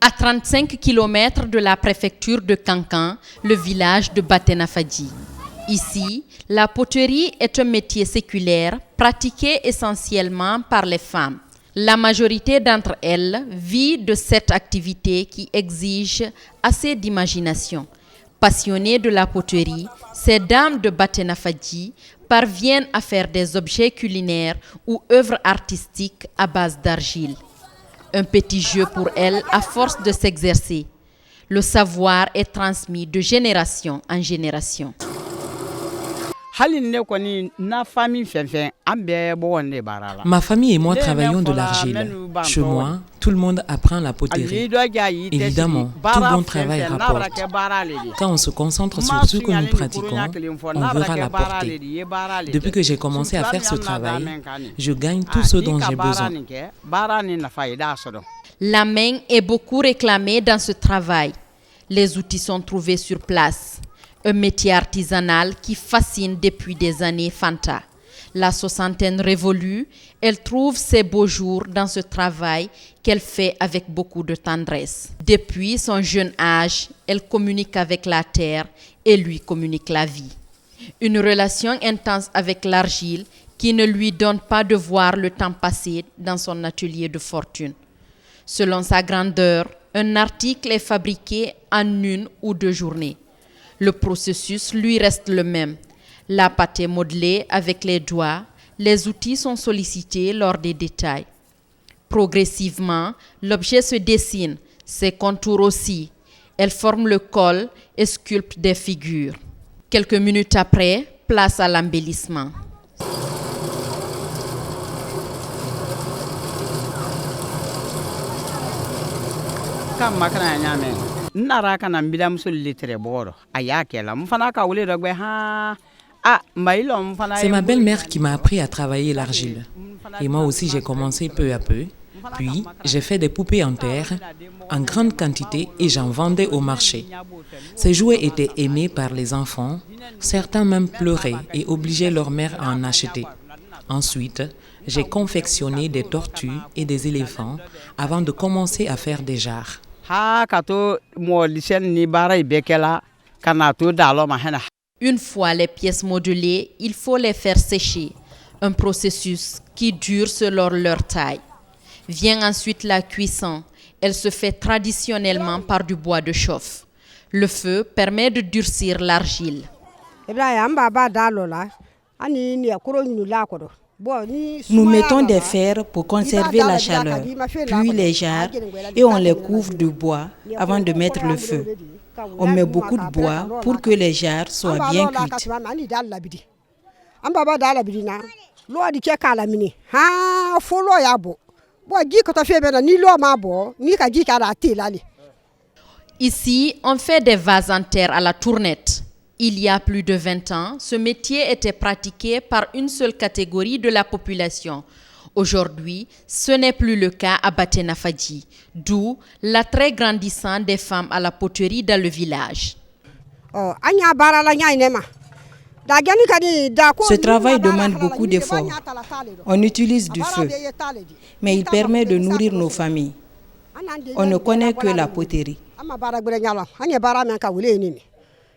À 35 km de la préfecture de Kankan, le village de Baténafadji. Ici, la poterie est un métier séculaire pratiqué essentiellement par les femmes. La majorité d'entre elles vit de cette activité qui exige assez d'imagination. Passionnées de la poterie, ces dames de Baténafadji parviennent à faire des objets culinaires ou œuvres artistiques à base d'argile. Un petit jeu pour elles à force de s'exercer. Le savoir est transmis de génération en génération. Ma famille et moi travaillons de l'argile. Chez moi, tout le monde apprend la poterie. Évidemment, tout bon travail rapporte. Quand on se concentre sur ce que nous pratiquons, on verra la portée. Depuis que j'ai commencé à faire ce travail, je gagne tout ce dont j'ai besoin. La main est beaucoup réclamée dans ce travail. Les outils sont trouvés sur place. Un métier artisanal qui fascine depuis des années Fanta. La soixantaine révolue, elle trouve ses beaux jours dans ce travail qu'elle fait avec beaucoup de tendresse. Depuis son jeune âge, elle communique avec la terre et lui communique la vie. Une relation intense avec l'argile qui ne lui donne pas de voir le temps passer dans son atelier de fortune. Selon sa grandeur, un article est fabriqué en 1 ou 2 journées. Le processus lui reste le même. La pâte est modelée avec les doigts. Les outils sont sollicités lors des détails. Progressivement, l'objet se dessine, ses contours aussi. Elle forme le col et sculpte des figures. Quelques minutes après, place à l'embellissement. C'est ma belle-mère qui m'a appris à travailler l'argile. Et moi aussi, j'ai commencé peu à peu. Puis, j'ai fait des poupées en terre, en grande quantité, et j'en vendais au marché. Ces jouets étaient aimés par les enfants. Certains même pleuraient et obligeaient leur mère à en acheter. Ensuite, j'ai confectionné des tortues et des éléphants avant de commencer à faire des jarres. Une fois les pièces modelées, il faut les faire sécher, un processus qui dure selon leur taille. Vient ensuite la cuisson. Elle se fait traditionnellement par du bois de chauffe. Le feu permet de durcir l'argile. Nous mettons des fers pour conserver la chaleur, puis les jarres et on les couvre de bois avant de mettre le feu. On met beaucoup de bois pour que les jarres soient bien cuites. Ici, on fait des vases en terre à la tournette. Il y a plus de 20 ans, ce métier était pratiqué par une seule catégorie de la population. Aujourd'hui, ce n'est plus le cas à Baténafadji, d'où l'attrait grandissant des femmes à la poterie dans le village. Ce travail demande beaucoup d'efforts. On utilise du feu, mais il permet de nourrir nos familles. On ne connaît que la poterie.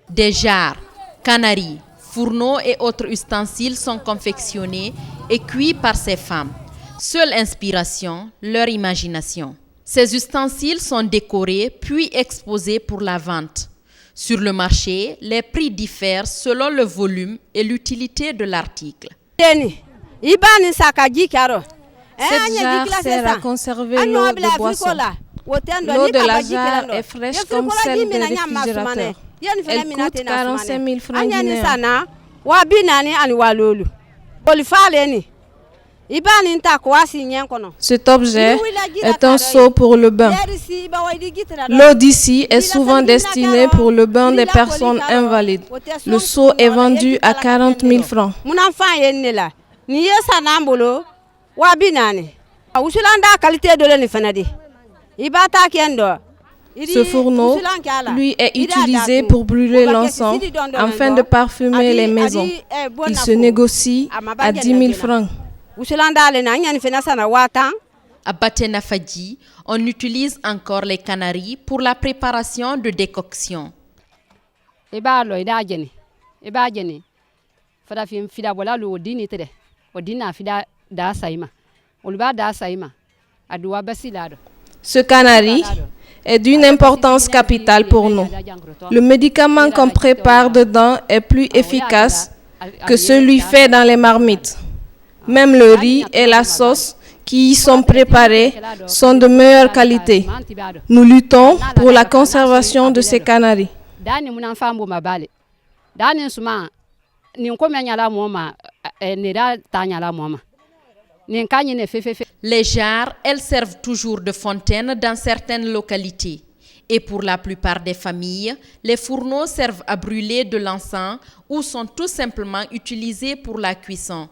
Des jarres, canaries, fourneaux et autres ustensiles sont confectionnés et cuits par ces femmes. Seule inspiration, leur imagination. Ces ustensiles sont décorés puis exposés pour la vente. Sur le marché, les prix diffèrent selon le volume et l'utilité de l'article. Cette jarre sert à conserver l'eau de boisson. L'eau de la jarre est fraîche comme celle des réfrigérateurs. Elle coûte 45 000 francs guinéens. Cet objet est un seau pour le bain. L'eau d'ici est souvent destinée pour le bain des personnes invalides. Le seau est vendu à 40 000 francs. Ce fourneau, lui, est utilisé pour brûler l'encens afin de parfumer les maisons. Il se négocie à 10 000 francs. À Batenafadji, on utilise encore les canaris pour la préparation de décoctions. Ce canari est d'une importance capitale pour nous. Le médicament qu'on prépare dedans est plus efficace que celui fait dans les marmites. Même le riz et la sauce qui y sont préparés sont de meilleure qualité. Nous luttons pour la conservation de ces canaris. Les jarres, elles servent toujours de fontaine dans certaines localités. Et pour la plupart des familles, les fourneaux servent à brûler de l'encens ou sont tout simplement utilisés pour la cuisson.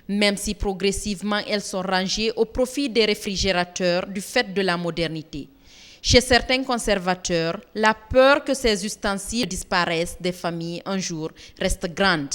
Même si progressivement elles sont rangées au profit des réfrigérateurs du fait de la modernité. Chez certains conservateurs, la peur que ces ustensiles disparaissent des familles un jour reste grande.